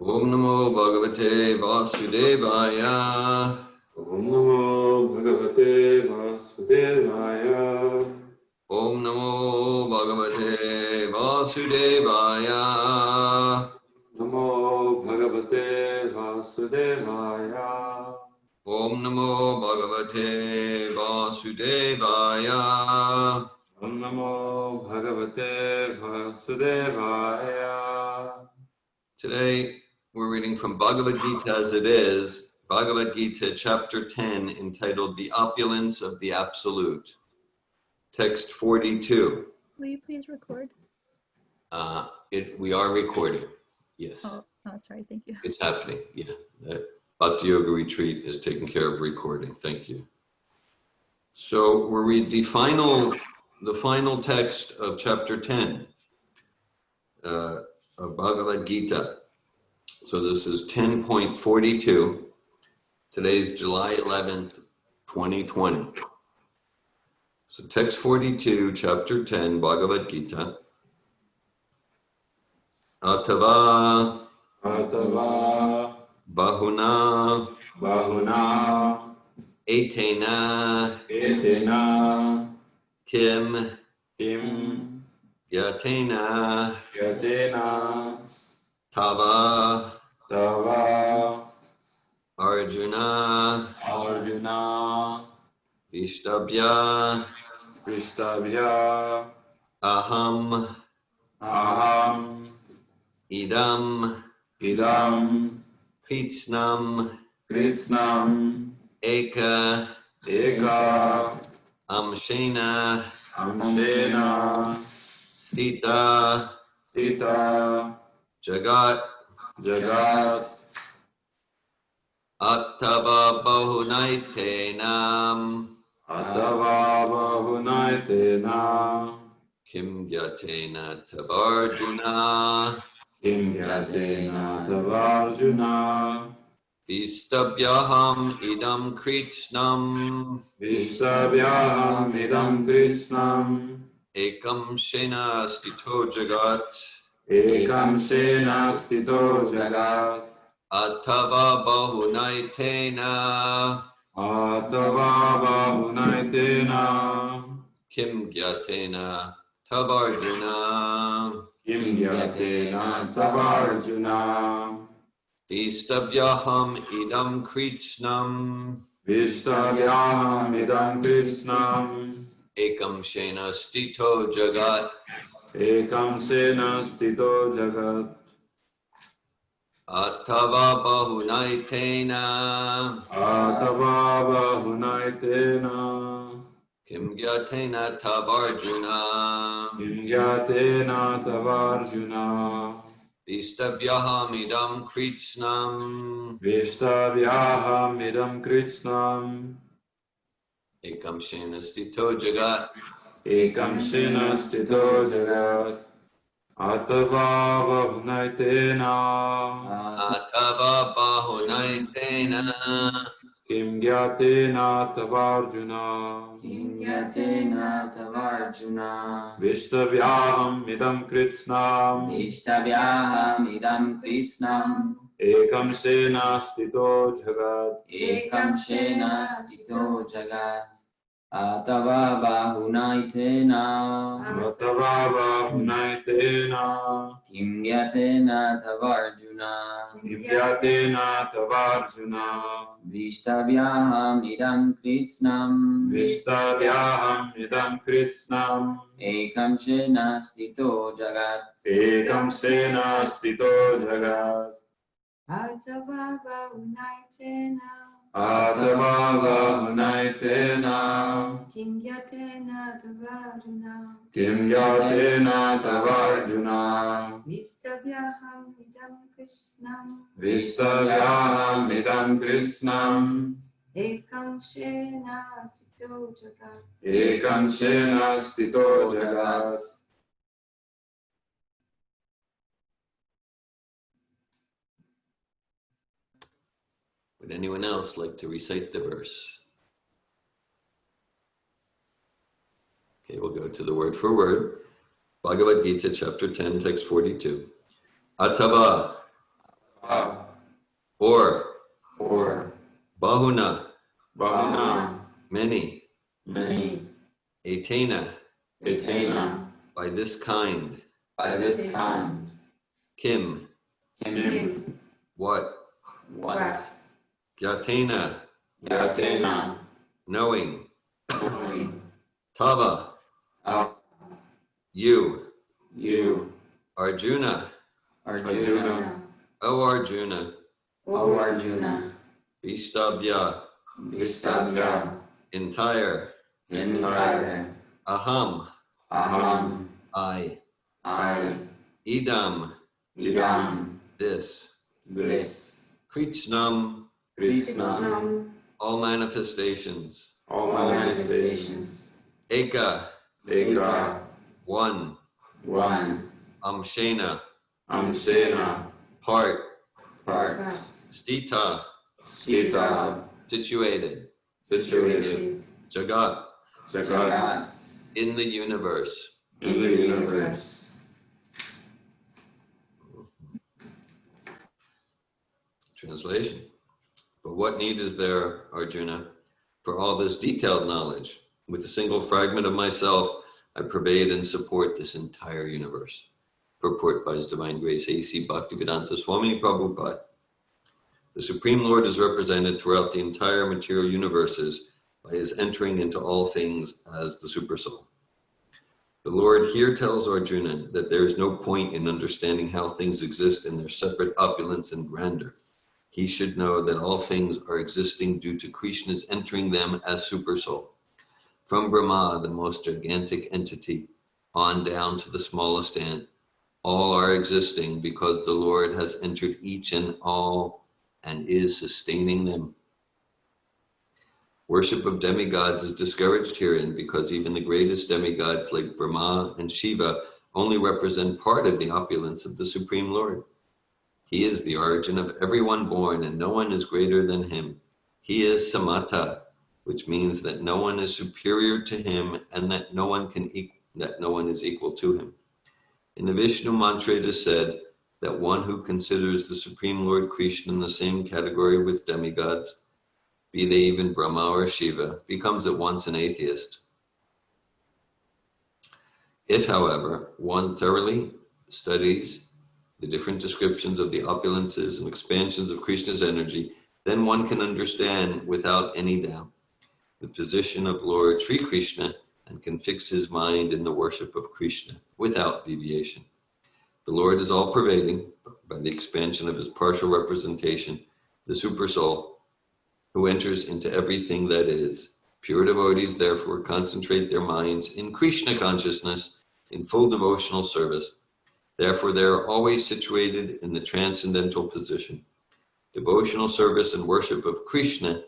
Om Namo Bhagavate Vasudevaya. Om Namo Bhagavate Vasudevaya. Om Namo Bhagavate Vasudevaya. Namo Bhagavate Vasudevaya. Om Namo Bhagavate Vasudevaya. Om Namo Bhagavate Vasudevaya. Today we're reading from Bhagavad Gita as it is, Bhagavad Gita chapter 10, entitled The Opulence of the Absolute. Text 42. Will you please record? We are recording. Yes. Oh, sorry. Thank you. It's happening. Yeah. That Bhakti Yoga Retreat is taking care of recording. Thank you. So we'll read the final text of chapter 10 of Bhagavad Gita. So this is 10.42. Today's July 11th, 2020. So text 42, chapter 10, Bhagavad Gita. Atava Bahuna Etena Kim Yatena Tava Arjuna Vishtabhya Aham Idam Kritsnam Eka Amshena Stita Jagat Attava Bahunaitenam Kim Yatena Tavarjuna Vistabhyaham idam kritsnam Ekam shena stito jagat Attava bahunaitena Kim gyatena tavarjuna Vistabhyaham idam kritsnam Ekam shena stito jagat Attava bahunaitena Kim gyatena tavarjuna Vistabhyaham idam kritsnam Ekam shena stito jagat Atava bahunaitena Kim gyatena tavarjuna Vishtavyaham idam kritsnam Ekam shena stito jagat Atava bahunaitena Kim gyatena tavarjuna Vishtavyaham idam kritsnam Ekam shena stito jagat Atava bahunaitena Kim Yatena tavarjuna Vistabhyaham idam Krishnam Ekam shena stito jagat Would anyone else like to recite the verse? Okay, we'll go to the word for word. Bhagavad Gita, chapter 10, text 42. Atava or Bahuna, many, many, etena, by this kind, kim, what, gyatena, knowing, tava, you, Arjuna, O Arjuna, Vistabhya, entire, aham, I, idam, this, Krishnam, all manifestations, eka, one, amshena, part, stita, situated, jagat, in the universe. Translation. But what need is there, Arjuna, for all this detailed knowledge? With a single fragment of myself, I pervade and support this entire universe. Purport by His Divine Grace, A.C. Bhaktivedanta Swami Prabhupada. The Supreme Lord is represented throughout the entire material universes by His entering into all things as the Supersoul. The Lord here tells Arjuna that there is no point in understanding how things exist in their separate opulence and grandeur. He should know that all things are existing due to Krishna's entering them as Supersoul. From Brahma, the most gigantic entity, on down to the smallest ant, all are existing because the Lord has entered each and all and is sustaining them. Worship of demigods is discouraged herein because even the greatest demigods like Brahma and Shiva only represent part of the opulence of the Supreme Lord. He is the origin of everyone born, and no one is greater than him. He is Samatha, which means that no one is superior to him and that no one is equal to him. In the Vishnu mantra it is said that one who considers the Supreme Lord Krishna in the same category with demigods, be they even Brahma or Shiva, becomes at once an atheist. If, however, one thoroughly studies the different descriptions of the opulences and expansions of Krishna's energy, then one can understand without any doubt the position of Lord Sri Krishna and can fix his mind in the worship of Krishna without deviation. The Lord is all-pervading by the expansion of his partial representation, the Supersoul, who enters into everything that is. Pure devotees therefore concentrate their minds in Krishna consciousness in full devotional service. Therefore, they are always situated in the transcendental position. Devotional service and worship of Krishna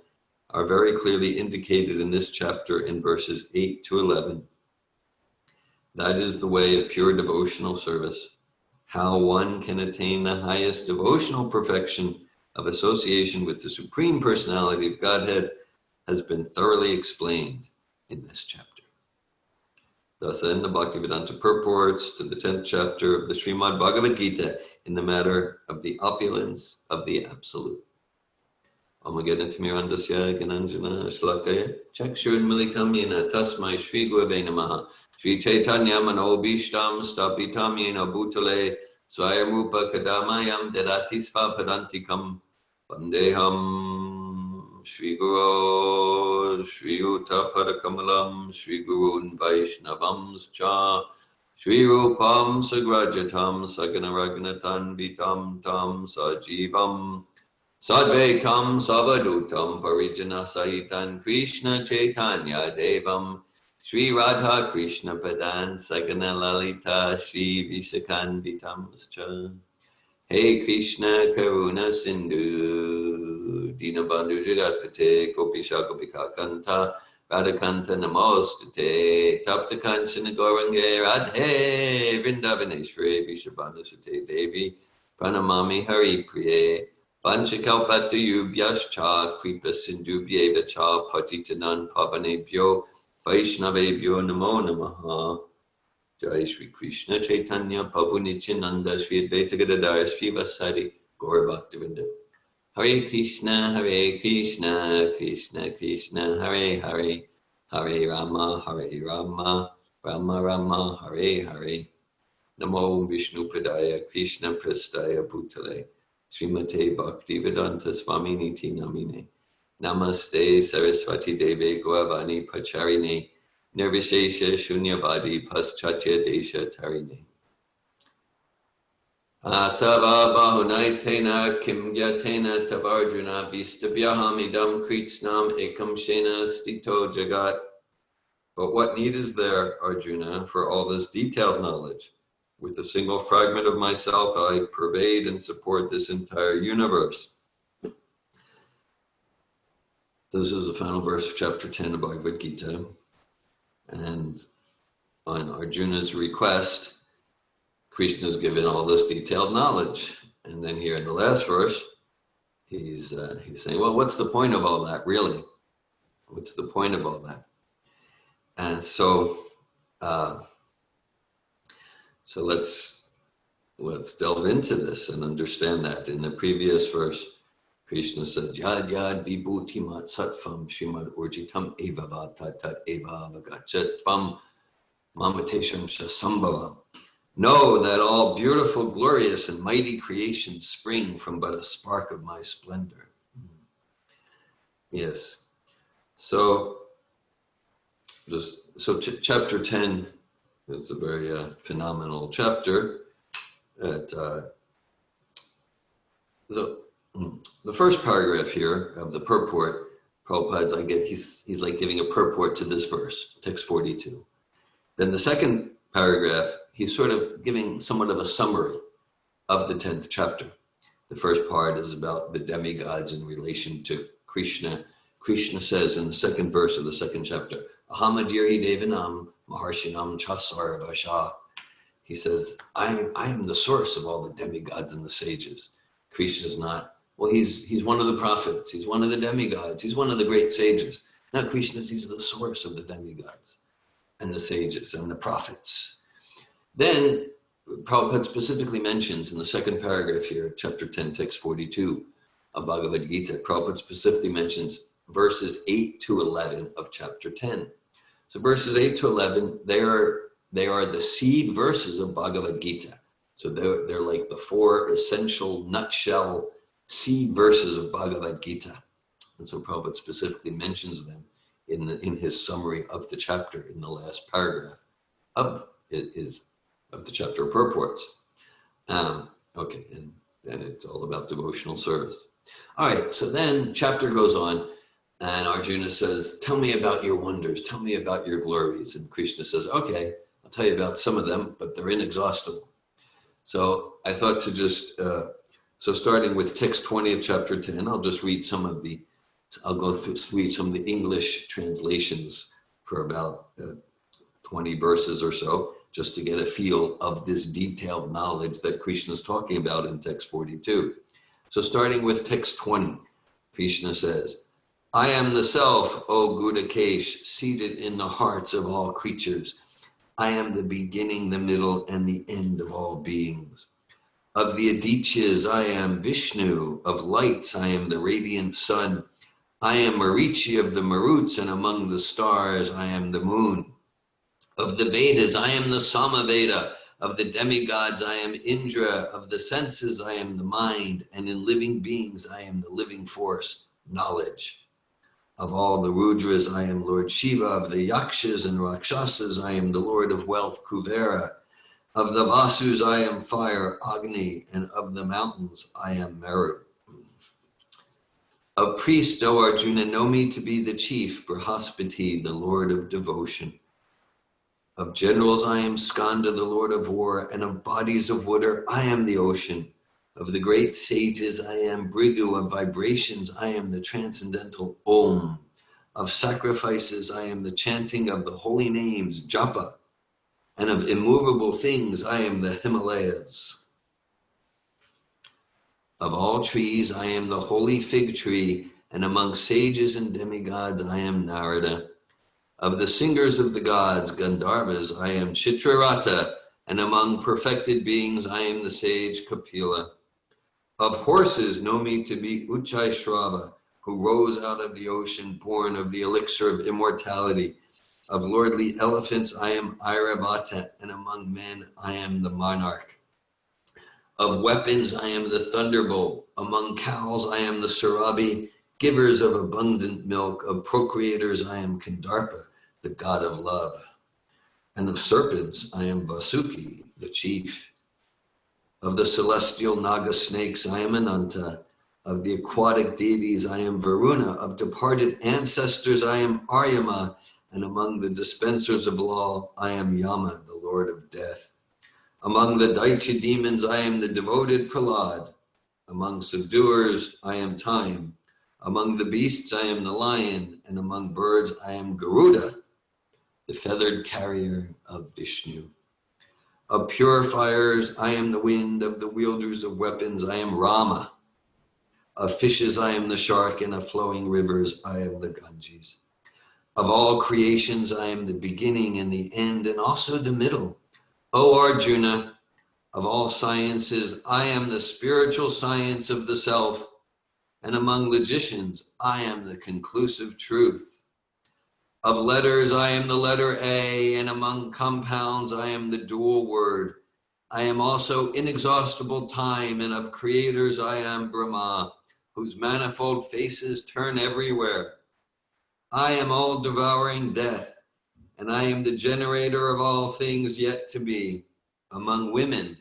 are very clearly indicated in this chapter in verses 8 to 11. That is the way of pure devotional service. How one can attain the highest devotional perfection of association with the Supreme Personality of Godhead has been thoroughly explained in this chapter. Thus end the Bhaktivedanta purports to the 10th chapter of the Srimad Bhagavad Gita in the matter of the opulence of the Absolute. Amagadantamirantasya Gananjana Shlakaya Chakshurmilitam Yena Tasmai Shri Gurave Namaha Shri Chaitanya Manobishtam Stapitam Yena Bhutale Swayamupa Kadamayam Dedati Svapadantikam Vandeham Shri Guru Shri Uta Padakamalam Shri Gurun Vaishnavam Cha Shri Rupam Sagrajatam Saganaragnatam Vitam Tam Sajivam Sadvaitam Savadutam Parijana Sahitan Krishna Chaitanya Devam Shri Radha Krishna Padan Sagana Lalita Shri Visakanvitam Scha Hey Krishna Karuna Sindhu Dinabandhu Jagatpate Gopisha Gopika Kanta Radhakanta Namostate Tapta Kanchana Gorange Radhe Vrindavaneshwari Vishabhanu Sute Devi Pranamami Hari Priye Panchakalpatayubhyascha Kripa Sindhubhyeva Cha Patitanan Pavanebhyo Vaishnavebhyo Namo Namaha. Jai Shri Krishna Chaitanya Prabhu Nityananda Shri Advaita Gadadara Shri Vasari Gaura Bhaktivinda. Hare Krishna, Krishna Krishna, Hare Hare, Hare Rama, Rama Rama, Hare Hare. Namo Vishnu Padaya, Krishna Prastaya Bhutale, Srimate Bhaktivedanta Swamini Ti Namine. Namaste Saraswati Deve Gauravani Pacharine, Nirvishesha Shunyavadi Paschatya Desha Tarine. Atava Bahunaitena Kim Yatena Tavarjuna Vistabhyaham Idam Kritsnam Ekam Shena Stito Jagat. But what need is there, Arjuna, for all this detailed knowledge? With a single fragment of myself, I pervade and support this entire universe. This is the final verse of chapter 10 of Bhagavad Gita. And on Arjuna's request, Krishna is given all this detailed knowledge. And then here in the last verse, he's saying, well, what's the point of all that, really? What's the point of all that? And so let's delve into this and understand that. In the previous verse, Krishna said, Yad yad vibhuti mat satvam shrimad urjitam eva vata tat eva avagachat tvam mamatesham sambhavam. Know that all beautiful, glorious, and mighty creations spring from but a spark of my splendor. Yes. So chapter 10 is a very phenomenal chapter. The first paragraph here of the purport, Prabhupada's, he's like giving a purport to this verse, text 42. Then the second paragraph, he's sort of giving somewhat of a summary of the 10th chapter. The first part is about the demigods in relation to Krishna. Krishna says in the second verse of the second chapter, Ahamadiri Devanam Maharshinam Chasar Vasha. He says, I am the source of all the demigods and the sages. Krishna's not, well, he's one of the prophets, he's one of the demigods, he's one of the great sages. Now he's the source of the demigods and the sages and the prophets. Then Prabhupada specifically mentions in the second paragraph here, chapter 10, text 42 of Bhagavad Gita, Prabhupada specifically mentions verses 8 to 11 of chapter 10. So verses 8 to 11, they are the seed verses of Bhagavad Gita. So they're like the four essential nutshell seed verses of Bhagavad Gita. And so Prabhupada specifically mentions them in his summary of the chapter in the last paragraph of the chapter purports. Okay, and it's all about devotional service. All right, so then chapter goes on, and Arjuna says, tell me about your wonders, tell me about your glories. And Krishna says, okay, I'll tell you about some of them, but they're inexhaustible. So I thought to just, so starting with text 20 of chapter 10, I'll just read read some of the English translations for about 20 verses or so, just to get a feel of this detailed knowledge that Krishna is talking about in text 42. So starting with text 20, Krishna says, I am the self, O Gudakesh, seated in the hearts of all creatures. I am the beginning, the middle, and the end of all beings. Of the Adityas, I am Vishnu. Of lights, I am the radiant sun. I am Marichi of the Maruts, and among the stars, I am the moon. Of the Vedas, I am the Samaveda. Of the demigods, I am Indra. Of the senses, I am the mind. And in living beings, I am the living force, knowledge. Of all the Rudras, I am Lord Shiva. Of the Yakshas and Rakshasas, I am the Lord of Wealth, Kuvera. Of the Vasus, I am fire, Agni. And of the mountains, I am Meru. Of priests, O Arjuna, know me to be the chief, Brihaspati, the Lord of devotion. Of generals, I am Skanda, the Lord of war. And of bodies of water, I am the ocean. Of the great sages, I am Brigu. Of vibrations, I am the transcendental Om. Of sacrifices, I am the chanting of the holy names, Japa. And of immovable things, I am the Himalayas. Of all trees, I am the holy fig tree. And among sages and demigods, I am Narada. Of the singers of the gods, Gandharvas, I am Chitrarata. And among perfected beings, I am the sage Kapila. Of horses know me to be Uchai Shrava, who rose out of the ocean, born of the elixir of immortality. Of lordly elephants I am Airavata, and among men I am the monarch. Of weapons I am the thunderbolt, among cows I am the Sarabi, givers of abundant milk, of procreators I am Kandarpa, the god of love. And of serpents I am Vasuki, the chief. Of the celestial Naga snakes I am Ananta, of the aquatic deities I am Varuna, of departed ancestors I am Aryama, and among the dispensers of law I am Yama, the lord of death. Among the Daicha demons I am the devoted Prahlad. Among subduers I am Time. Among the beasts I am the lion, and among birds I am Garuda, the feathered carrier of Vishnu. Of purifiers I am the wind, of the wielders of weapons I am Rama. Of fishes I am the shark, and of flowing rivers I am the Ganges. Of all creations I am the beginning and the end, and also the middle. O Arjuna, of all sciences I am the spiritual science of the self, and among logicians I am the conclusive truth. Of letters I am the letter A, and among compounds I am the dual word. I am also inexhaustible time, and of creators I am Brahma, whose manifold faces turn everywhere. I am all devouring death, and I am the generator of all things yet to be. Among women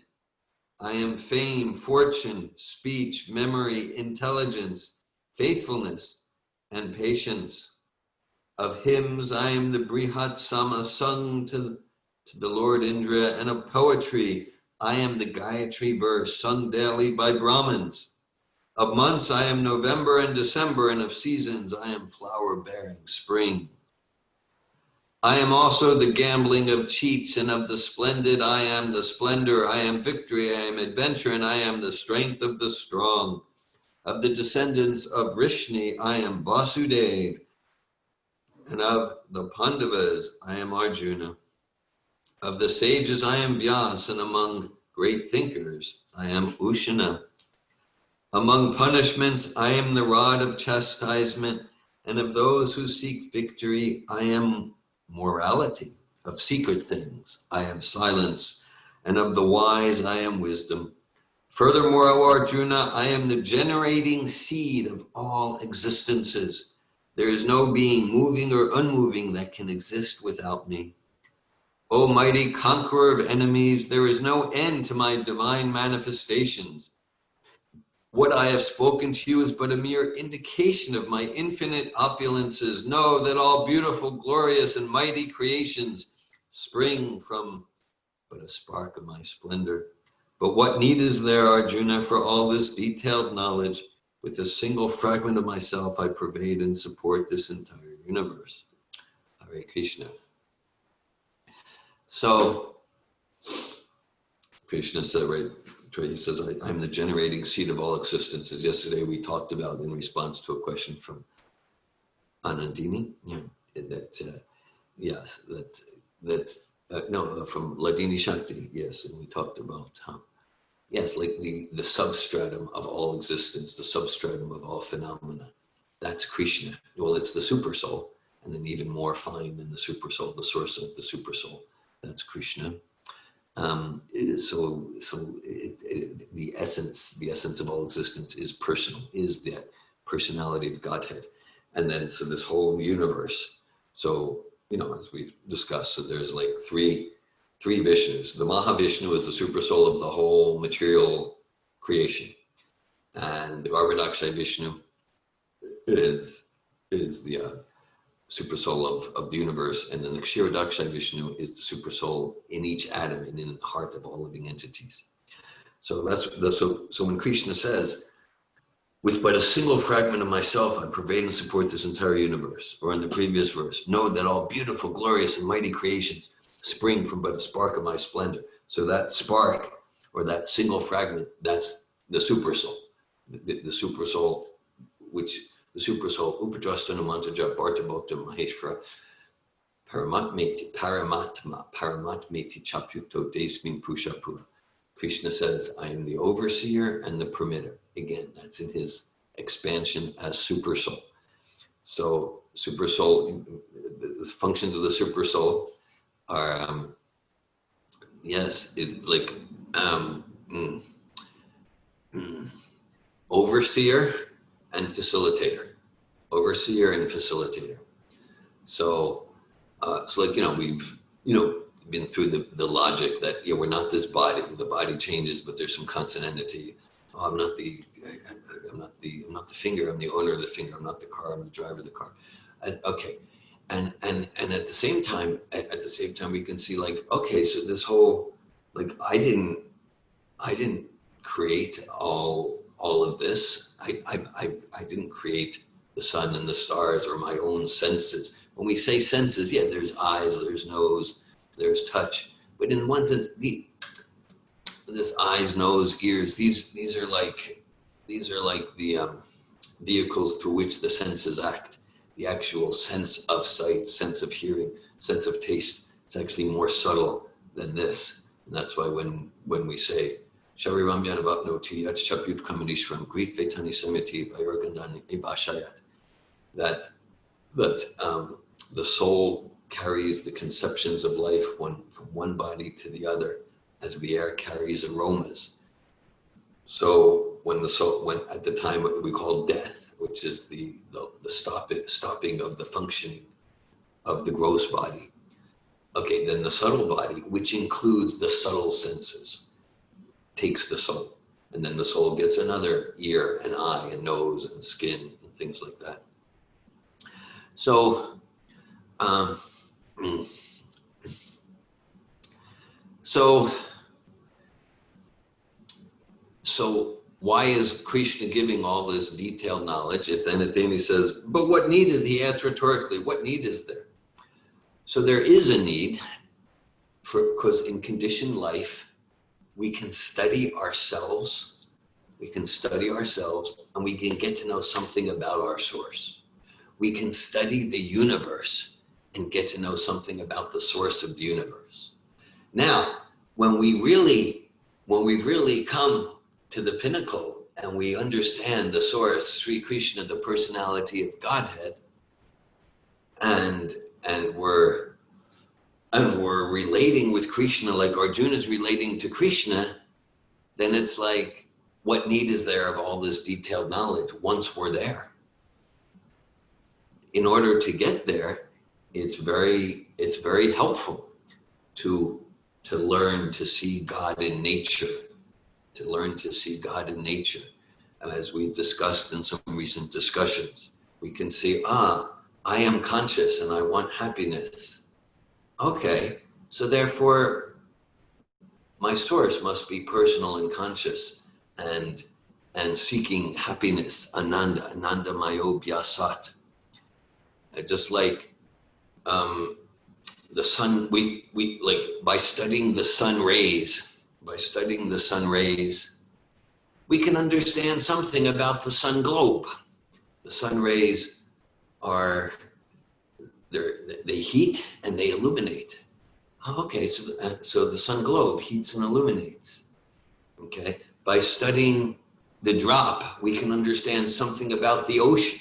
I am fame, fortune, speech, memory, intelligence, faithfulness, and patience. Of hymns I am the Brihat Sama sung to the Lord Indra, and of poetry I am the Gayatri verse sung daily by Brahmins. Of months I am November and December, and of seasons I am flower-bearing spring. I am also the gambling of cheats, and of the splendid I am the splendor. I am victory, I am adventure, and I am the strength of the strong. Of the descendants of Vrishni I am Vasudev, and of the Pandavas I am Arjuna. Of the sages I am Vyas, and among great thinkers I am Ushana. Among punishments I am the rod of chastisement, and of those who seek victory I am morality. Of secret things I am silence, and of the wise I am wisdom. Furthermore, O Arjuna, I am the generating seed of all existences. There is no being moving or unmoving that can exist without me. O mighty conqueror of enemies, there is no end to my divine manifestations. What I have spoken to you is but a mere indication of my infinite opulences. Know that all beautiful, glorious, and mighty creations spring from but a spark of my splendor. But what need is there, Arjuna, for all this detailed knowledge? With a single fragment of myself, I pervade and support this entire universe. Hare Krishna. So, Krishna said, right, he says, I'm the generating seed of all existences. Yesterday we talked about, in response to a question from Anandini, from Ladini Shakti, yes, and we talked about how, yes, like the substratum of all existence, the substratum of all phenomena, that's Krishna. Well, it's the super soul, and then even more fine than the super soul, the source of the super soul, that's Krishna. The essence of all existence is personal, is that personality of Godhead. And then, so this whole universe. So, as we've discussed, so there's like three Vishnus. The Mahavishnu is the super soul of the whole material creation. And the Garbhodakshay Vishnu is the super soul of the universe, and then the Kshirodakshay Vishnu is the super soul in each atom and in the heart of all living entities. So so when Krishna says, with but a single fragment of myself, I pervade and support this entire universe, or in the previous verse, know that all beautiful, glorious, and mighty creations spring from but a spark of my splendor. So that spark, or that single fragment, that's the super soul. The super soul, the super soul, Upadrastana Mantaja Bharta Bhakta Maheshvara Paramatmeti Chapyukto Desmin Pushapura. Krishna says, I am the overseer and the permitter. Again, that's in his expansion as super soul. So super soul, the functions of the super soul are, yes, overseer and facilitator. Overseer and facilitator. So, we've, been through the logic that, we're not this body. The body changes, but there's some constant entity. Oh, I'm not the finger. I'm the owner of the finger. I'm not the car. I'm the driver of the car. Okay, and at the same time, we can see okay, so this whole I didn't create all of this. I didn't create the sun and the stars or my own senses. When we say senses, there's eyes, there's nose, there's touch. But in one sense, this eyes, nose, ears, these are like the vehicles through which the senses act. The actual sense of sight, sense of hearing, sense of taste, it's actually more subtle than this. And that's why when we say Shariram Yanavapnoti Yat Chapyut Kamanishram Greet Vetani Semiti Vayorgandan Ibashayat, that the soul carries the conceptions of life from one body to the other, as the air carries aromas. So when at the time what we call death, which is the stopping of the functioning of the gross body, okay, then the subtle body, which includes the subtle senses, takes the soul, and then the soul gets another ear and eye and nose and skin and things like that. So, so why is Krishna giving all this detailed knowledge? If then at the end he says, but what need is, he asks rhetorically, what need is there? So there is a need because in conditioned life, we can study ourselves, and we can get to know something about our source. We can study the universe and get to know something about the source of the universe. Now, when we've really come to the pinnacle and we understand the source, Sri Krishna, the personality of Godhead, and we're relating with Krishna like Arjuna is relating to Krishna, then it's like, what need is there of all this detailed knowledge once we're there? In order to get there, it's very helpful to learn to see God in nature, And as we've discussed in some recent discussions, we can see, I am conscious and I want happiness. Okay, so therefore, my source must be personal and conscious and seeking happiness, ananda mayo bhyasat. Just like the sun, we like by studying the sun rays, we can understand something about the sun globe. The sun rays they heat and they illuminate. Okay, so the sun globe heats and illuminates. Okay, by studying the drop, we can understand something about the ocean,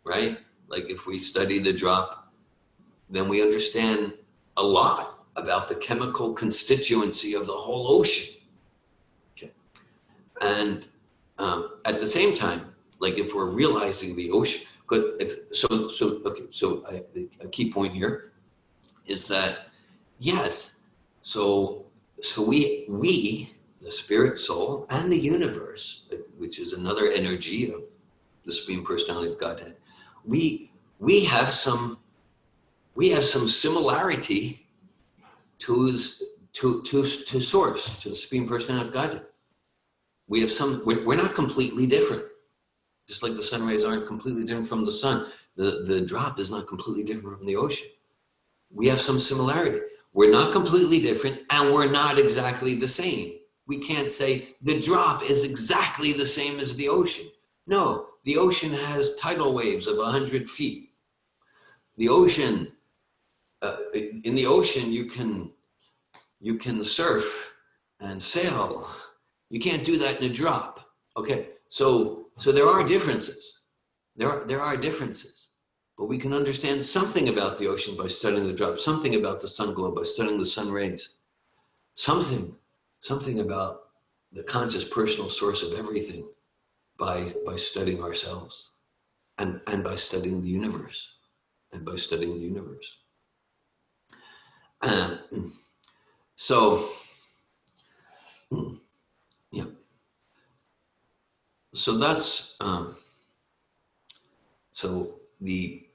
right? Like if we study the drop, then we understand a lot about the chemical constituency of the whole ocean. Okay, and at the same time, like if we're realizing the ocean, so a key point here is that yes, so we the spirit soul and the universe, which is another energy of the Supreme Personality of Godhead, we have some similarity to source, to the Supreme Personality of Godhead. We have we're not completely different. Just like the sun rays aren't completely different from the sun, the drop is not completely different from the ocean. We have some similarity. We're not completely different and we're not exactly the same. We can't say the drop is exactly the same as the ocean. No, the ocean has tidal waves of 100 feet. The ocean, in the ocean you can surf and sail. You can't do that in a drop. Okay, So there are differences. There are differences, but we can understand something about the ocean by studying the drop, something about the sun globe by studying the sun rays, something about the conscious personal source of everything by studying ourselves and by studying the universe So, yeah. So that's, so the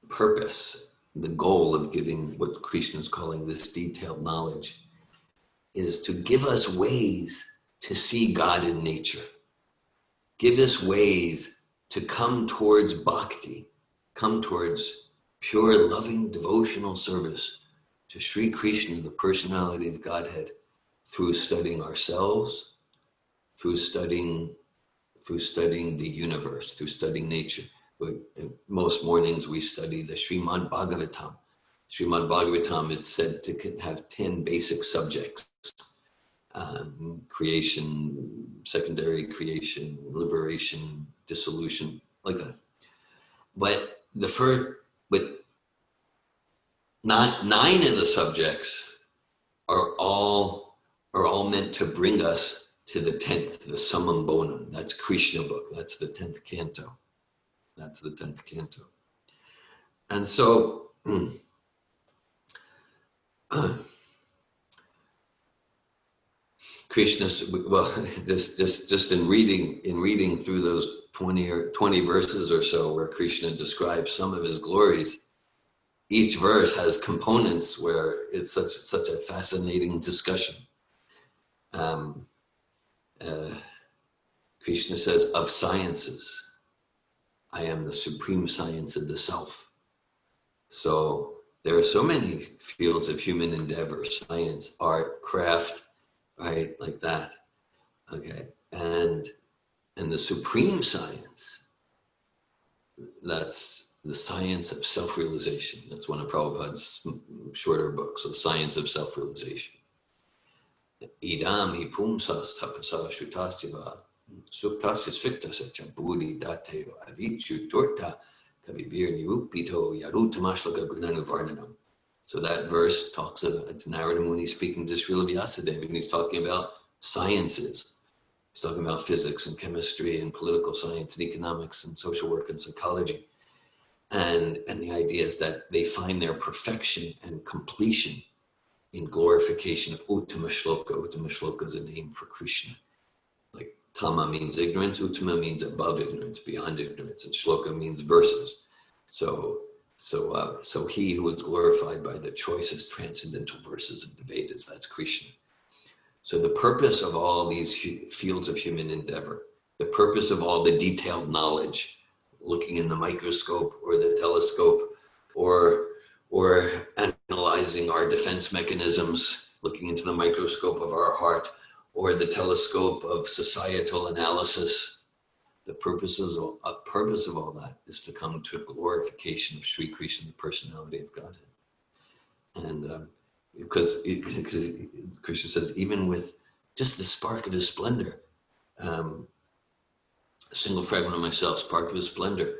purpose, the goal of giving what Krishna is calling this detailed knowledge is to give us ways to see God in nature. Give us ways to come towards bhakti, come towards pure, loving, devotional service to Sri Krishna, the personality of Godhead, through studying ourselves, through studying the universe, through studying nature. Most mornings we study the Srimad Bhagavatam. Srimad Bhagavatam, it's said to have 10 basic subjects. Creation, secondary creation, liberation, dissolution, like that. But not 9 of the subjects are all meant to bring us to the 10th, the Summum Bonum. That's Krishna book. That's the 10th canto. That's the 10th canto. And so, Krishna, well, just in reading through those 20 verses or so where Krishna describes some of his glories, each verse has components where it's such a fascinating discussion. Krishna says, of sciences, I am the supreme science of the self. So there are so many fields of human endeavor, science, art, craft, right, like that. Okay, and the supreme science, that's the science of self-realization. That's one of Prabhupada's shorter books, The Science of Self-Realization. Idam hi pumsas tapasa shutastiva suktasya sviktasya chambudi dateo avichu torta kavibir nirupito yarutamashlaka gunanu varnanam. So that verse talks about, it's Narada Muni speaking to Srila Vyasadeva, and he's talking about sciences. He's talking about physics and chemistry and political science and economics and social work and psychology. And the idea is that they find their perfection and completion in glorification of Uttama Shloka. Uttama Shloka is a name for Krishna. Like Tama means ignorance, Uttama means above ignorance, beyond ignorance, and Shloka means verses. So he who is glorified by the choicest transcendental verses of the Vedas, that's Krishna. So the purpose of all these fields of human endeavor, the purpose of all the detailed knowledge, looking in the microscope or the telescope, or analyzing our defense mechanisms, looking into the microscope of our heart, or the telescope of societal analysis. The purpose of all that is to come to glorification of Sri Krishna, the personality of Godhead. And because Krishna says, even with just the spark of his splendor, a single fragment of myself, spark of his splendor,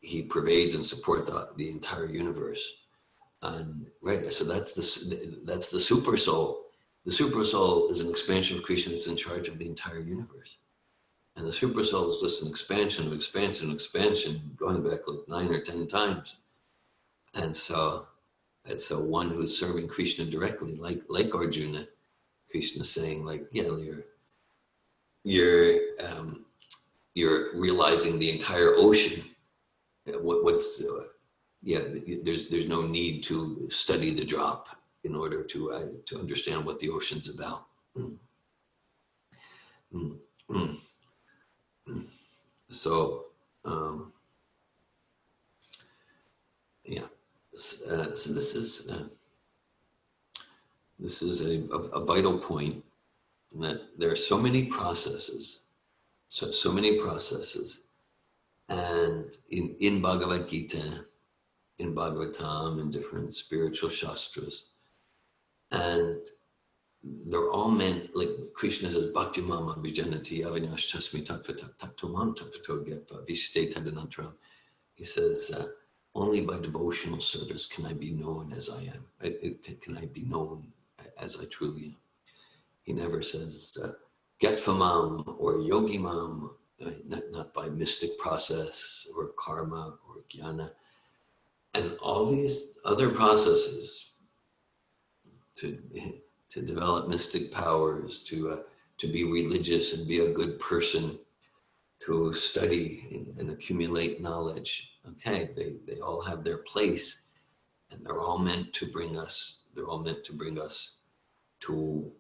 he pervades and supports the entire universe. And right, so that's the super soul. The super soul is an expansion of Krishna that's in charge of the entire universe. And the super soul is just an expansion, going back like 9 or 10 times. And so one who's serving Krishna directly, like Arjuna, Krishna saying, like, yeah, you're realizing the entire ocean. There's no need to study the drop in order to understand what the ocean's about. So so this is a vital point, that there are so many processes, so many processes, and in Bhagavad Gita, in Bhagavatam, in different spiritual shastras, and they're all meant, like Krishna says, Bhakti Mama Vijanati Avinash Tasmi Tattvatam Tattvatogya Vishite Tadanantram. He says, only by devotional service can I be known as I am. Can I be known as I truly am. He never says, get for mam or yogi mam, not by mystic process or karma or jnana. And all these other processes to develop mystic powers, to be religious and be a good person, to study and accumulate knowledge. Okay, they all have their place, and they're all meant to bring us to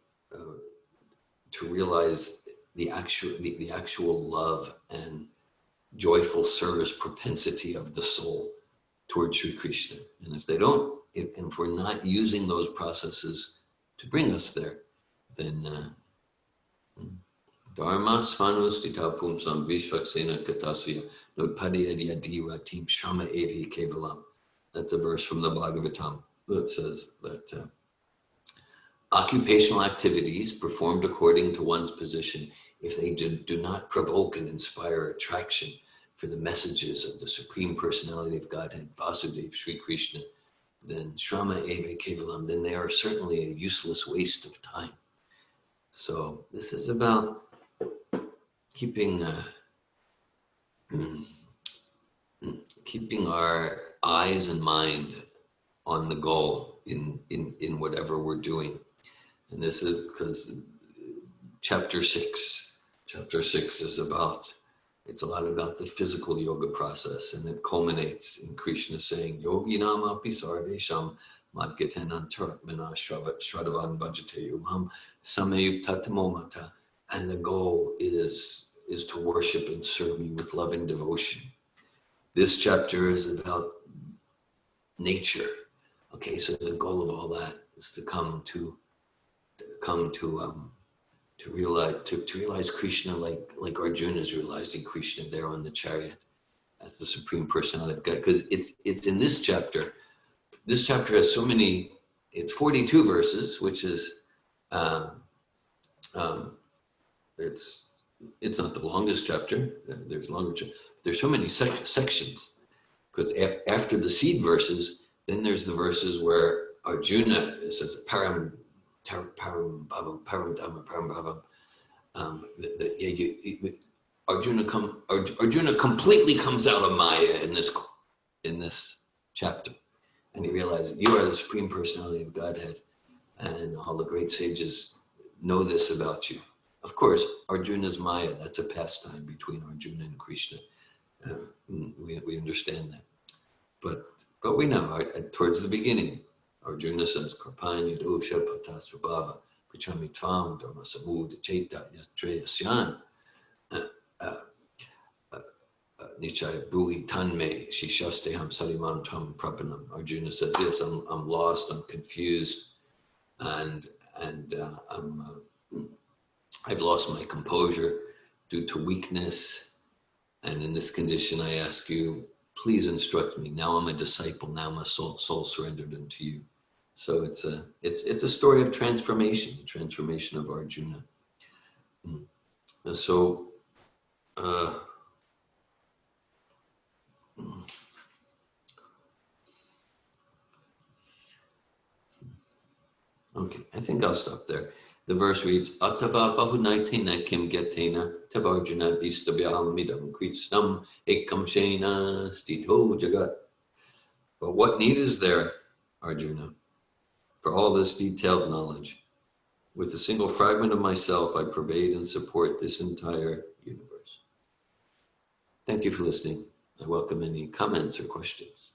realize the actual love and joyful service propensity of the soul towards Sri Krishna. And if they don't, if we're not using those processes to bring us there, then Dharma svanustita pumsam vishvaksena katasya nodpadiyadya dhira tim shama evi kevalam. That's a verse from the Bhagavatam that says that occupational activities performed according to one's position, if they do not provoke and inspire attraction for the messages of the Supreme Personality of Godhead, Vasudeva, Sri Krishna, then Shrama Eva Kevalam, then they are certainly a useless waste of time. So this is about keeping our eyes and mind on the goal in whatever we're doing. And this is because chapter 6 is about, it's a lot about the physical yoga process, and it culminates in Krishna saying, Yogi nama api sarvesham madgiten antaratmana shradavan bhajate umham samayuktatamomata. And the goal is to worship and serve me with love and devotion. This chapter is about nature. Okay, so the goal of all that is to come to realize Krishna like Arjuna is realizing Krishna there on the chariot. That's the Supreme Personality of God. Because it's in this chapter. This chapter has so many. It's 42 verses, which is it's not the longest chapter. There's longer chapter. There's so many sections. Because after the seed verses, then there's the verses where Arjuna says param bhavam. Arjuna completely comes out of Maya in this chapter, and he realizes you are the Supreme Personality of Godhead, and all the great sages know this about you. Of course, Arjuna's Maya, that's a pastime between Arjuna and Krishna. We understand that, but we know towards the beginning, Arjuna says, Karpanya dosha patasvabhava Prichami tvam dharma samud cheta yatreyasyan Nichaya bui tanme shishasteham sariman tam prapanam. Arjuna says, yes, I'm lost, I'm confused, and I've lost my composure due to weakness. And in this condition, I ask you, please instruct me. Now I'm a disciple. Now I'm a soul surrendered unto you. So it's a story of transformation, the transformation of Arjuna. So okay, I think I'll stop there. The verse reads, Atava bahunaitena kim getena tavarjuna distabhyam midam kritsnam ekam shena stito jagat. But what need is there, Arjuna, for all this detailed knowledge? With a single fragment of myself, I pervade and support this entire universe. Thank you for listening. I welcome any comments or questions.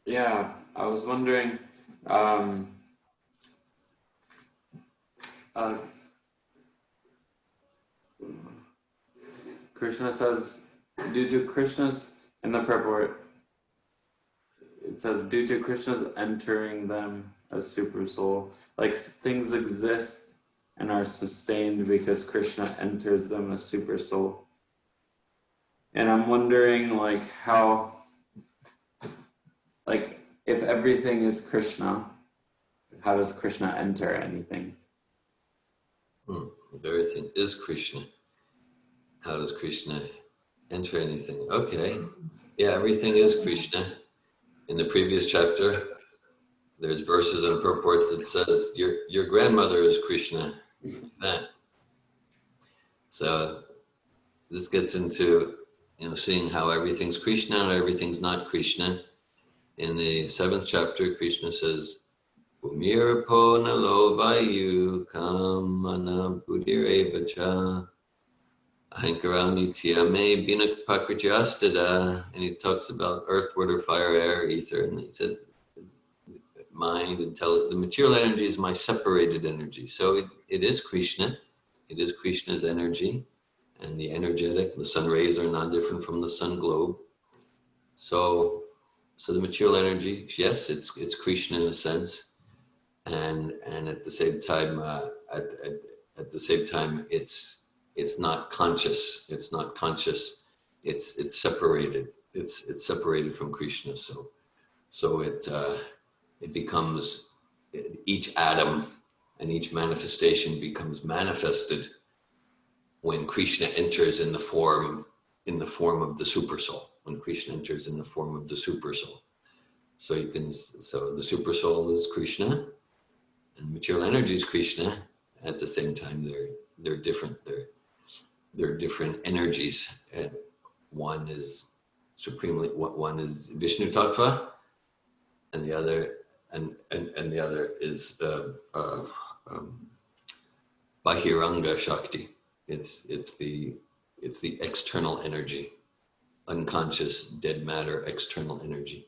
Yeah, I was wondering, Krishna says, due to Krishna's, in the purport, it says, due to Krishna's entering them as super soul, like things exist and are sustained because Krishna enters them as super soul. And I'm wondering like how, like if everything is Krishna, how does Krishna enter anything? If everything is Krishna, how does Krishna enter anything? Okay. Yeah, everything is Krishna. In the previous chapter, there's verses and purports that says, your grandmother is Krishna. That. So this gets into, seeing how everything's Krishna and everything's not Krishna. In the 7th chapter, Krishna says, Umirpo nalo vayu kamana buddhirevacha ahankarami tiyame bina pakriti astada. And he talks about earth, water, fire, air, ether. And he said, mind, intelligence, the material energy is my separated energy. So it is Krishna. It is Krishna's energy. And the energetic, the sun rays are not different from the sun globe. So the material energy, yes, it's Krishna in a sense. And at the same time, it's not conscious. It's not conscious. It's separated. It's separated from Krishna. So it becomes, each atom and each manifestation becomes manifested when Krishna enters in the form of the super soul. When Krishna enters in the form of the super soul. So the super soul is Krishna. And material energy is Krishna. At the same time, they're different. They're different energies. And one is supremely. One is Vishnu Tattva, and the other is Bahiranga Shakti. It's the external energy, unconscious, dead matter, external energy,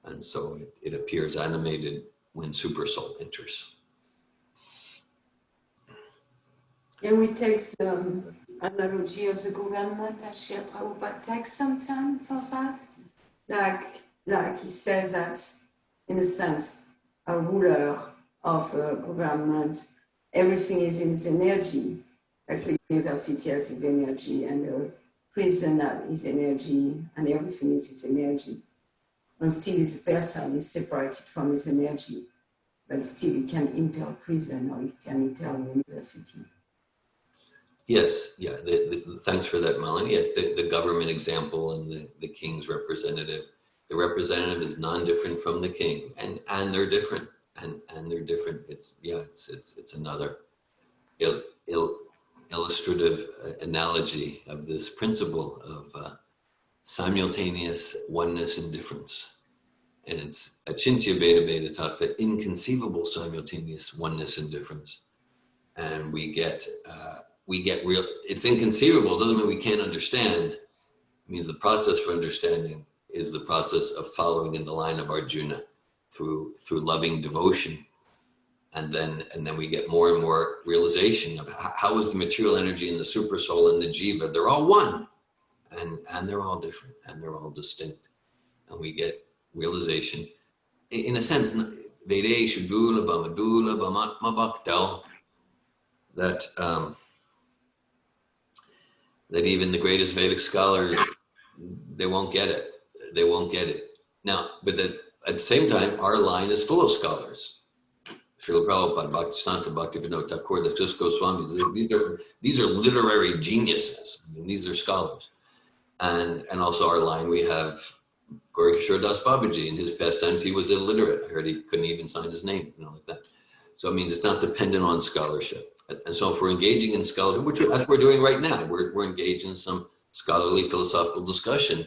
and so it appears animated when super soul enters. And we take the analogy of the government as Srila Prabhupada takes sometimes on that. Like he says that, in a sense, a ruler of a government, everything is in his energy. Like the university has his energy, and the prison has his energy, and everything is his energy. And still his person is separated from his energy, but still he can enter a prison or he can enter a university. Yes, yeah, thanks for that, Melanie. Yes, the government example and the king's representative. The representative is non-different from the king, and they're different, and they're different. It's another illustrative analogy of this principle of simultaneous oneness and difference. And it's achintya beta beta tattva, inconceivable simultaneous oneness and difference. And we get real, it's inconceivable, doesn't mean we can't understand. It means the process for understanding is the process of following in the line of Arjuna through loving devotion. And then we get more and more realization of how is the material energy and the super soul and the jiva, they're all one. And they're all different, and they're all distinct. And we get realization, in a sense, Vedeshu Dula Bamadula Bamatma Bhaktal, that even the greatest Vedic scholars, they won't get it. They won't get it. Now, but at the same time, our line is full of scholars. Srila Prabhupada, Bhaktisiddhanta, Bhaktivinoda Thakur, the Just Goswamis, these are literary geniuses. I mean, these are scholars. And also our line, we have Gaurikishore Das Babaji. In his pastimes, he was illiterate. I heard he couldn't even sign his name, like that. So, I mean, it's not dependent on scholarship. And so if we're engaging in scholarship, which as we're doing right now, we're engaged in some scholarly philosophical discussion.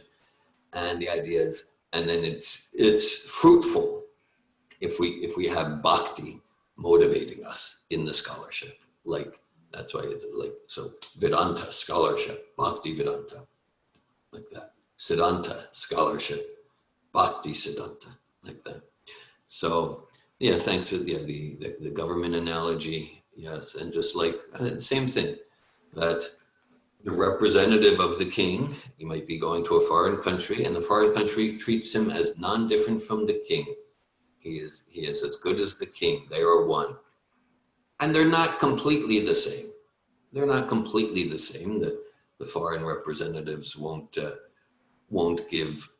And the idea is, and then it's fruitful if we have bhakti motivating us in the scholarship. Like, that's why it's like, so Vedanta, scholarship, bhakti Vedanta. Like that. Siddhanta, scholarship, bhakti Siddhanta, like that. So, yeah, thanks to the government analogy, yes, and just like, same thing, that the representative of the king, he might be going to a foreign country, and the foreign country treats him as non-different from the king. He is as good as the king. They are one. And they're not completely the same. They're not completely the same. The the foreign representatives won't give,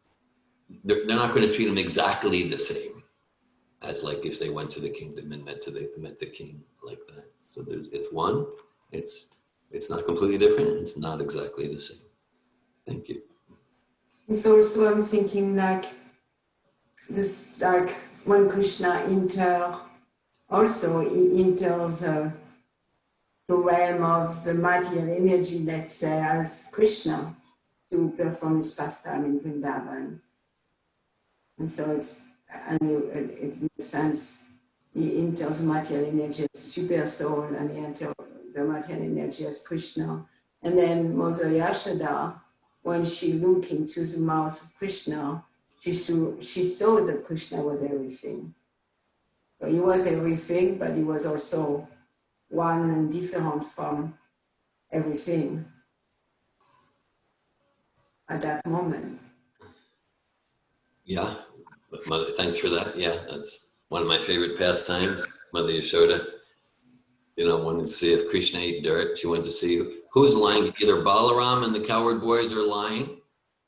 they're not going to treat them exactly the same as like if they went to the kingdom and met the king like that. So it's one, it's not completely different, it's not exactly the same. Thank you. It's also, I'm thinking like this, like when Krishna also he enters the realm of the material energy, let's say, as Krishna to perform his pastime in Vrindavan. And so it's in a sense, he enters the material energy as super soul and he enters the material energy as Krishna. And then Mother Yashoda, when she looked into the mouth of Krishna, she saw that Krishna was everything. So he was everything, but he was also one and different from everything at that moment. Yeah, Mother, thanks for that. Yeah, that's one of my favorite pastimes. Mother Yashoda, wanted to see if Krishna ate dirt. She wanted to see who's lying. Either Balaram and the coward boys are lying,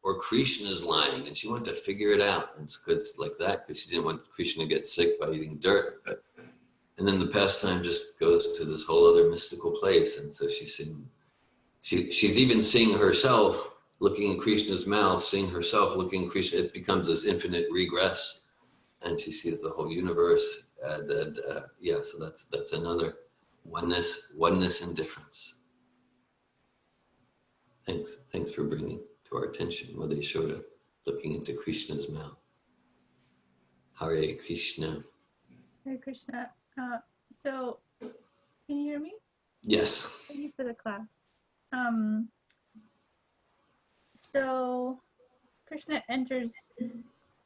or Krishna's lying, and she wanted to figure it out. It's like that because she didn't want Krishna to get sick by eating dirt. And then the pastime just goes to this whole other mystical place, and so she's even seeing herself looking in Krishna's mouth, seeing herself looking at Krishna. It becomes this infinite regress, and she sees the whole universe. So that's another oneness and difference. Thanks for bringing to our attention Mother Yashoda looking into Krishna's mouth. Hare Krishna. Hare Krishna. So, can you hear me? Yes. Thank you for the class. So, Krishna enters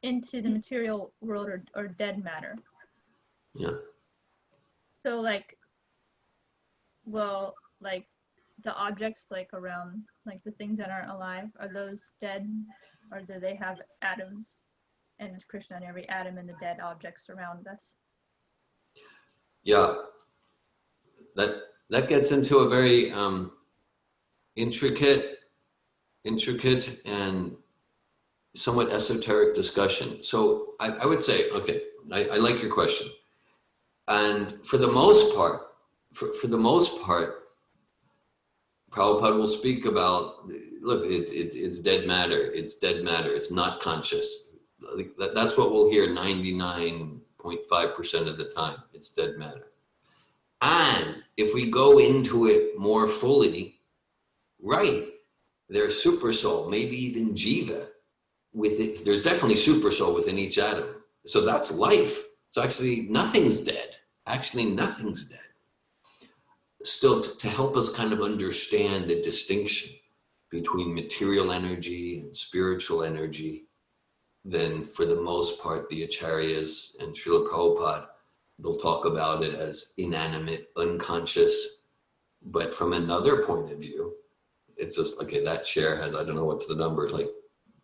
into the material world or dead matter. Yeah. So, the objects around, the things that aren't alive, are those dead, or do they have atoms? And is Krishna in every atom in the dead objects around us? Yeah. That gets into a very intricate and somewhat esoteric discussion. So I would say, okay, I like your question. And for the most part, Prabhupada will speak about, look, it's dead matter. It's dead matter. It's not conscious. That's what we'll hear 99.5% of the time. It's dead matter. And if we go into it more fully, right, there's super soul, maybe even jiva with it. There's definitely super soul within each atom. So that's life. So actually nothing's dead. Actually nothing's dead. Still, to help us kind of understand the distinction between material energy and spiritual energy, then for the most part, the Acharyas and Srila Prabhupada, they'll talk about it as inanimate, unconscious. But from another point of view, it's just, okay, that chair has, I don't know what's the number, like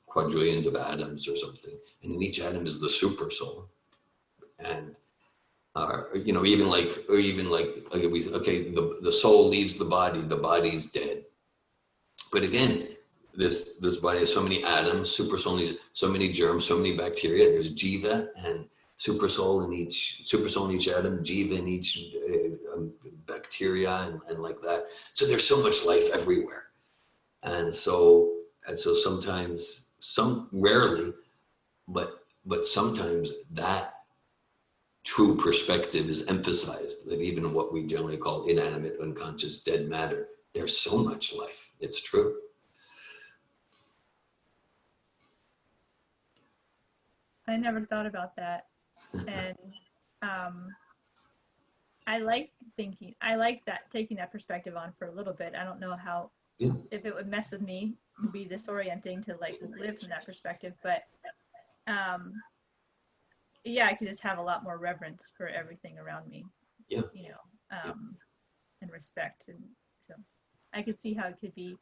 quadrillions of atoms or something. And in each atom is the super soul. And the soul leaves the body's dead. But again, this body has so many atoms, super soul needs so many germs, so many bacteria. There's jiva and super soul in each atom, jiva in each bacteria and like that. So there's so much life everywhere. And so sometimes, rarely, but sometimes that true perspective is emphasized, that even what we generally call inanimate, unconscious, dead matter, there's so much life. It's true. I never thought about that. And I like that, taking that perspective on for a little bit. I don't know how, if it would mess with me, it would be disorienting to live from that perspective. But I could just have a lot more reverence for everything around me. Yeah. And respect. And so I could see how it could be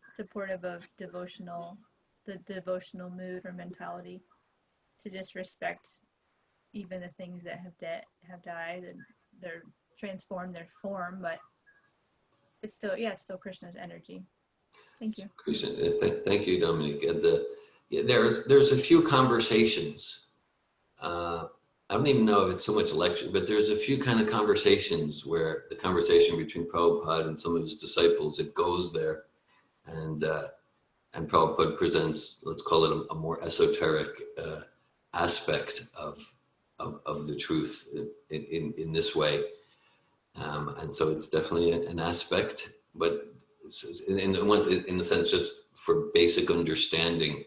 supportive of the devotional mood or mentality to just respect even the things that have died, and they're transformed their form, but it's still Krishna's energy. Thank you. Krishna, thank you, Dominic. And there's a few conversations. I don't even know if it's so much lecture, but there's a few kind of conversations where the conversation between Prabhupada and some of his disciples, it goes there. And Prabhupada presents, let's call it a more esoteric aspect of the truth in this way. And so it's definitely an aspect, but in the sense just for basic understanding,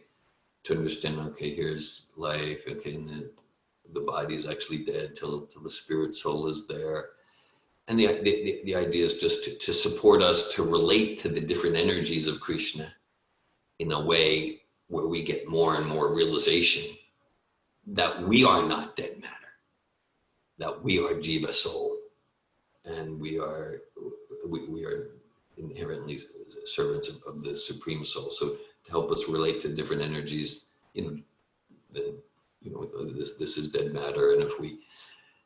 to understand, okay, here's life, okay, and the body is actually dead till the spirit soul is there. And the idea is just to support us to relate to the different energies of Krishna in a way where we get more and more realization that we are not dead matter, that we are Jiva soul, and we are inherently servants of the Supreme Soul. So to help us relate to different energies, this is dead matter, and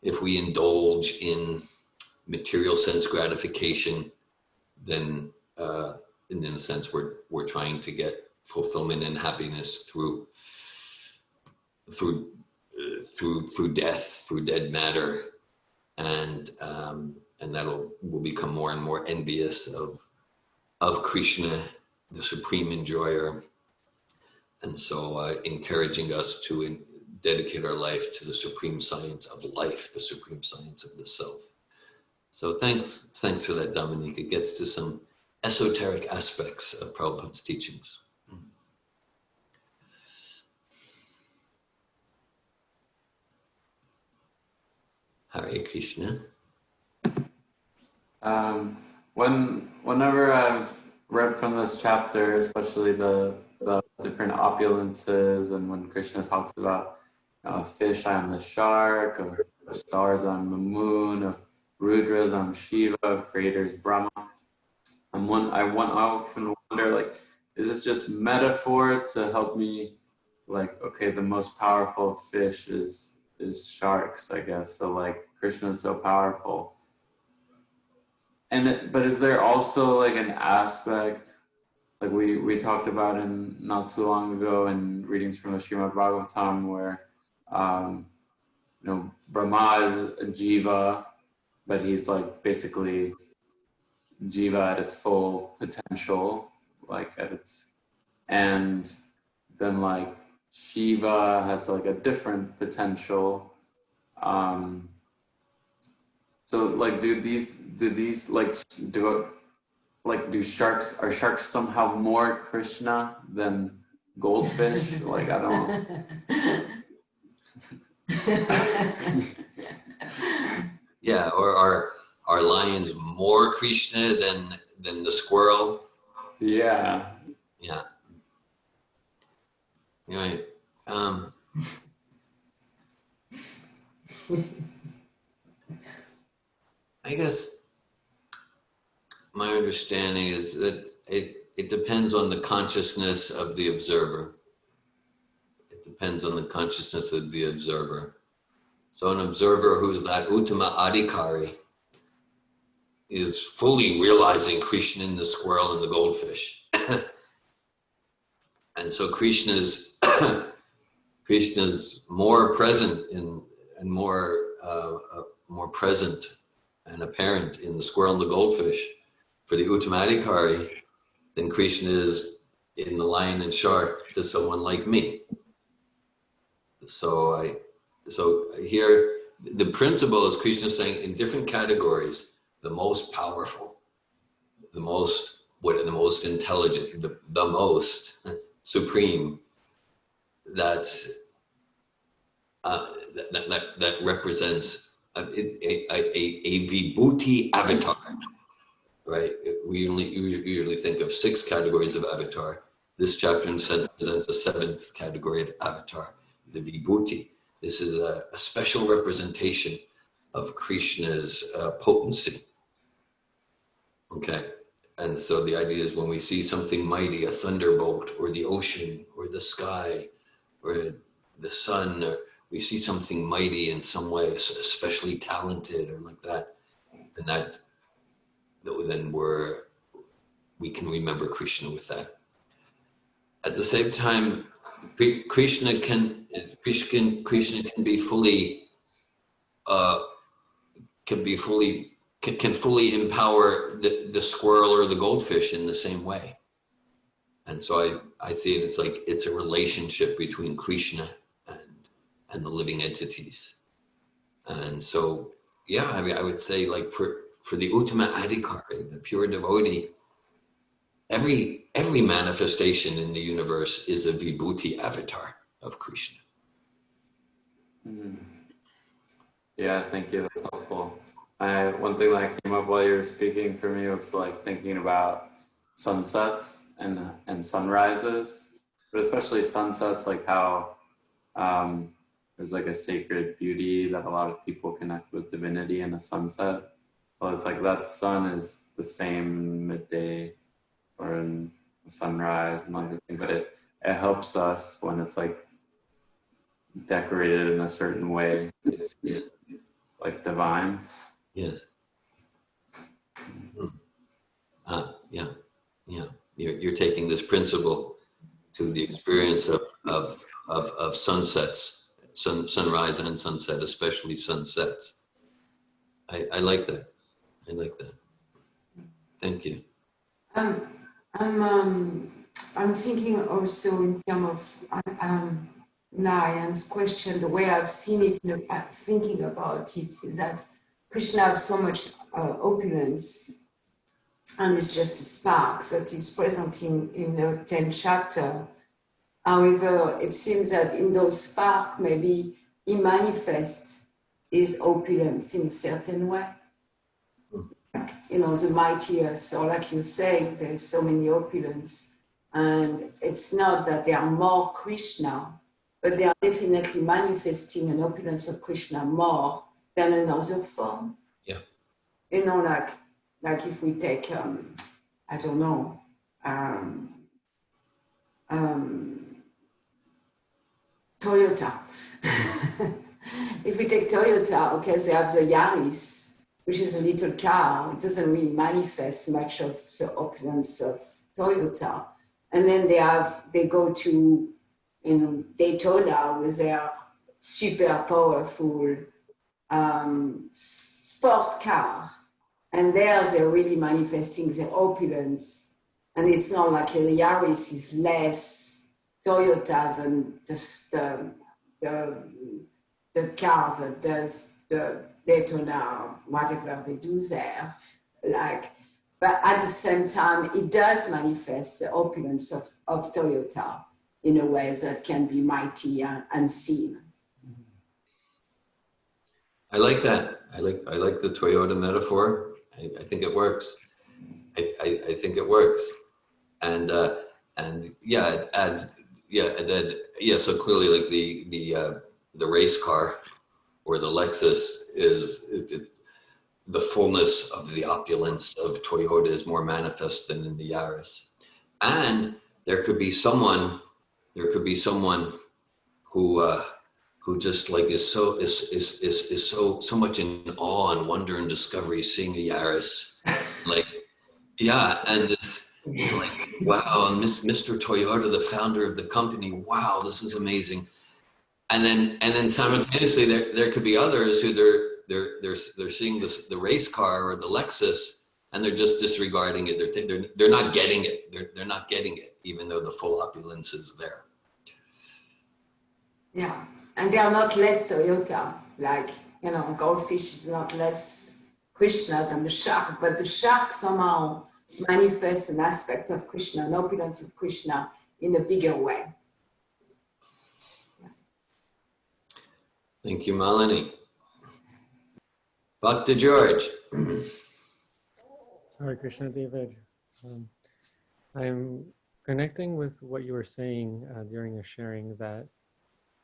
if we indulge in material sense gratification, then in a sense we're trying to get fulfillment and happiness through death, through dead matter, and we'll become more and more envious of Krishna, the supreme enjoyer, and so encouraging us to dedicate our life to the supreme science of life, the supreme science of the self. So thanks for that, Dominique. It gets to some esoteric aspects of Prabhupada's teachings. Hare Krishna. Whenever I've read from this chapter, especially the different opulences, and when Krishna talks about fish, I am the shark, or stars, I'm the moon, of Rudras, I'm Shiva, of creators, Brahma. I often wonder, like, is this just metaphor to help me, like, okay, the most powerful fish is sharks, I guess. So like Krishna is so powerful. But is there also like an aspect, like we talked about in not too long ago in readings from the Srimad Bhagavatam, where Brahma is a jiva, but he's like basically jiva at its full potential, and then like Shiva has like a different potential. So like are sharks somehow more Krishna than goldfish? Like, I don't know. Yeah, or are lions more Krishna than the squirrel? Yeah. Yeah. Right. I guess my understanding is that it depends on the consciousness of the observer. It depends on the consciousness of the observer. So an observer who's that Uttama Adhikari is fully realizing Krishna in the squirrel and the goldfish. And so Krishna's more present and more present and apparent in the squirrel and the goldfish for the Uttamadhikari than Krishna is in the lion and shark to someone like me. So here the principle is Krishna saying in different categories, the most powerful, the most intelligent, the most supreme, that represents a vibhuti avatar, right? We usually think of 6 categories of avatar. This chapter in sense presents a 7th category of avatar, the vibhuti. This is a special representation of Krishna's potency. Okay, and so the idea is when we see something mighty, a thunderbolt, or the ocean, or the sky, or the sun, or we see something mighty in some way, especially talented, or like that, and then we can remember Krishna with that. At the same time, Krishna can be fully can fully empower the squirrel or the goldfish in the same way. And so I see it, it's a relationship between Krishna and the living entities. And so, yeah, I mean, I would say, like, for the Uttama Adhikari, the pure devotee, every manifestation in the universe is a Vibhuti avatar of Krishna. Yeah, thank you. That's helpful. One thing that came up while you were speaking for me was like thinking about sunsets and sunrises, but especially sunsets, like how there's like a sacred beauty that a lot of people connect with divinity in a sunset. Well, it's like that sun is the same midday or in sunrise and everything, but it helps us when it's like decorated in a certain way to see it like divine. Yes. Yeah. You're taking this principle to the experience of sunsets, sunrise and sunset, especially sunsets. I like that. Thank you. I'm thinking also in terms of Narayan's question. The way I've seen it, thinking about it, is that Krishna has so much opulence, and it's just a spark that is present in the 10th chapter. However, it seems that in those sparks, maybe he manifests his opulence in a certain way. You know, the mightiest, or like you say, there's so many opulence, and it's not that they are more Krishna, but they are definitely manifesting an opulence of Krishna more than another form. Yeah. You know, like if we take, I don't know, Toyota. If we take Toyota, okay, they have the Yaris, which is a little car. It doesn't really manifest much of the opulence of Toyota. And then they go to, you know, Daytona with their super powerful sport car. And there they're really manifesting their opulence. And it's not like the Yaris is less Toyota than the cars that does the Daytona, whatever they do there. But at the same time, it does manifest the opulence of Toyota in a way that can be mighty and seen. I like that. I like the Toyota metaphor. I think it works. I think it works. And so clearly, like the race car or the Lexus is the fullness of the opulence of Toyota is more manifest than in the Yaris. And there could be someone who just like is so much in awe and wonder and discovery seeing the Yaris, like, yeah, and this, like, wow, Mr. Toyota, the founder of the company, wow, this is amazing. And then simultaneously there could be others who they're seeing the race car or the Lexus, and they're just disregarding it. They're not getting it. They're not getting it, even though the full opulence is there. Yeah, and they are not less Toyota. Like, you know, goldfish is not less Krishna than the shark, but the shark somehow manifests an aspect of Krishna, an opulence of Krishna in a bigger way. Thank you, Malini. Bhakta George. Hare Krishna, David. I'm connecting with what you were saying during your sharing, that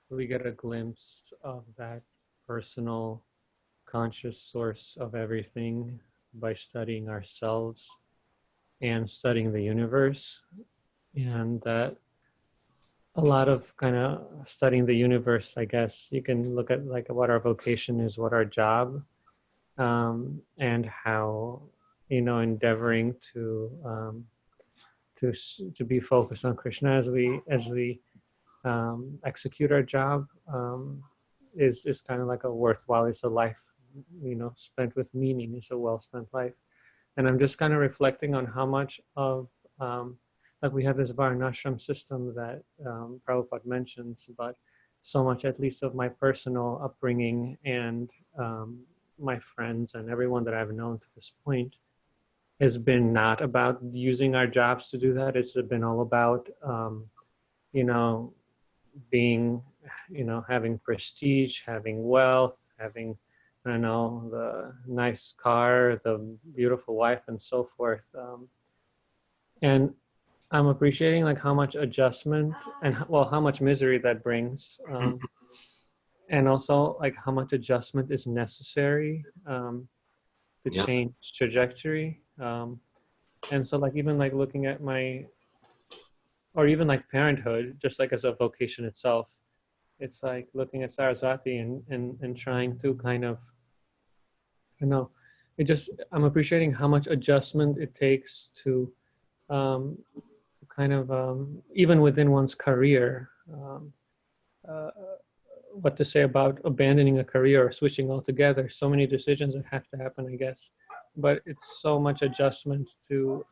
we get a glimpse of that personal, conscious source of everything by studying ourselves and studying the universe. And that a lot of kind of studying the universe, I guess, you can look at like what our vocation is, what our job, and how endeavoring to be focused on Krishna as we execute our job is kind of like a worthwhile. It's a life, spent with meaning. It's a well-spent life. And I'm just kind of reflecting on how much of, like we have this Varnashram system that Prabhupada mentions, but so much, at least of my personal upbringing and my friends and everyone that I've known to this point has been not about using our jobs to do that. It's been all about, being, having prestige, having wealth, having, the nice car, the beautiful wife, and so forth. And I'm appreciating like how much adjustment and how much misery that brings. And also like how much adjustment is necessary to change trajectory. And so like even like looking at or even like parenthood, just like as a vocation itself, it's like looking at Saraswati and trying to kind of, I'm appreciating how much adjustment it takes to kind of, even within one's career, what to say about abandoning a career or switching altogether. So many decisions that have to happen, I guess. But it's so much adjustments to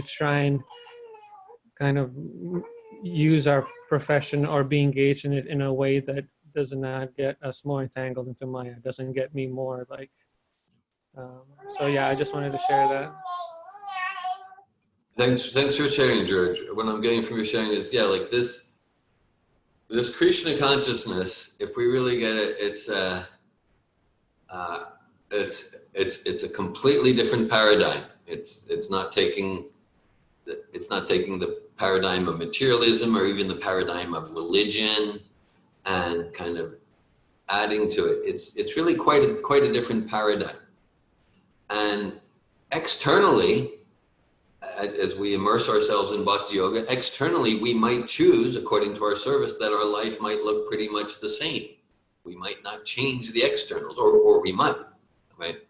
try and kind of use our profession or be engaged in it in a way that does not get us more entangled into Maya, doesn't get me more like, so yeah, I just wanted to share that. Thanks for sharing, George. What I'm getting from your sharing is, like this Krishna consciousness, if we really get it, it's a completely different paradigm. It's not taking the paradigm of materialism or even the paradigm of religion and kind of adding to it. It's really quite a different paradigm. And externally, as we immerse ourselves in Bhakti Yoga, externally we might choose, according to our service, that our life might look pretty much the same. We might not change the externals, or we might, right?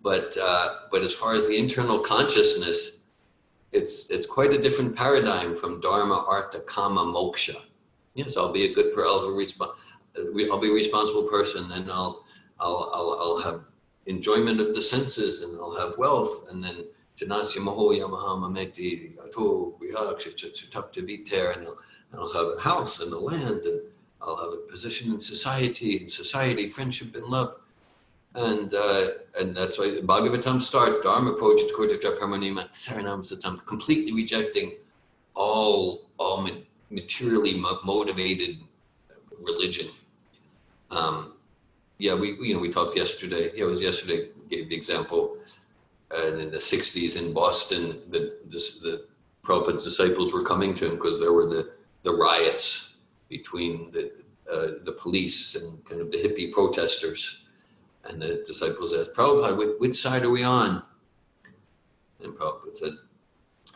But as far as the internal consciousness, it's quite a different paradigm from Dharma, Artha, Kama, Moksha. Yes, I'll be a responsible person, and I'll have enjoyment of the senses, and I'll have wealth, and then Janasya Maho Yamaha Mameti Ato Viter, and I'll have a house and a land, and I'll have a position in society, friendship and love. And that's why Bhagavatam starts Dharma Project Kortaja Parmanima Saranam Satam, completely rejecting all materially motivated religion. We talked yesterday. It was yesterday. Gave the example. In the 60s in Boston, the Prabhupada's disciples were coming to him because there were the riots between the police and kind of the hippie protesters. And the disciples asked, Prabhupada, which side are we on? And Prabhupada said,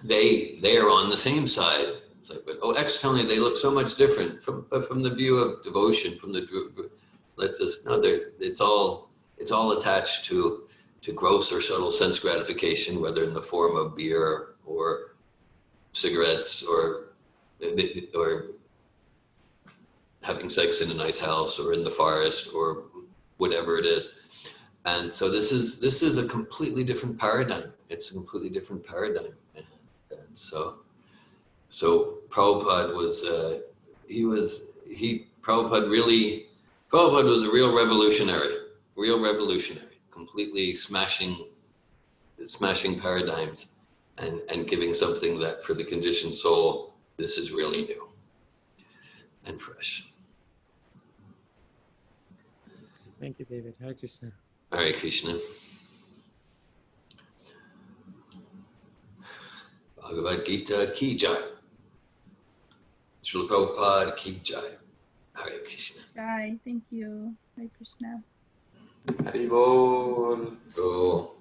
they are on the same side. It's like, but externally they look so much different from the view of devotion, from the it's all attached to gross or subtle sense gratification, whether in the form of beer or cigarettes or having sex in a nice house or in the forest or whatever it is. And so this is a completely different paradigm. It's a completely different paradigm. And so Prabhupada Prabhupada was a real revolutionary, completely smashing paradigms and giving something that for the conditioned soul, this is really new and fresh. Thank you, David. Hare Krishna. Hare Krishna. Bhagavad Gita ki jai. Srila Prabhupada ki jai. Hare Krishna. Jai, thank you. Hare Krishna. Haribol. Cool.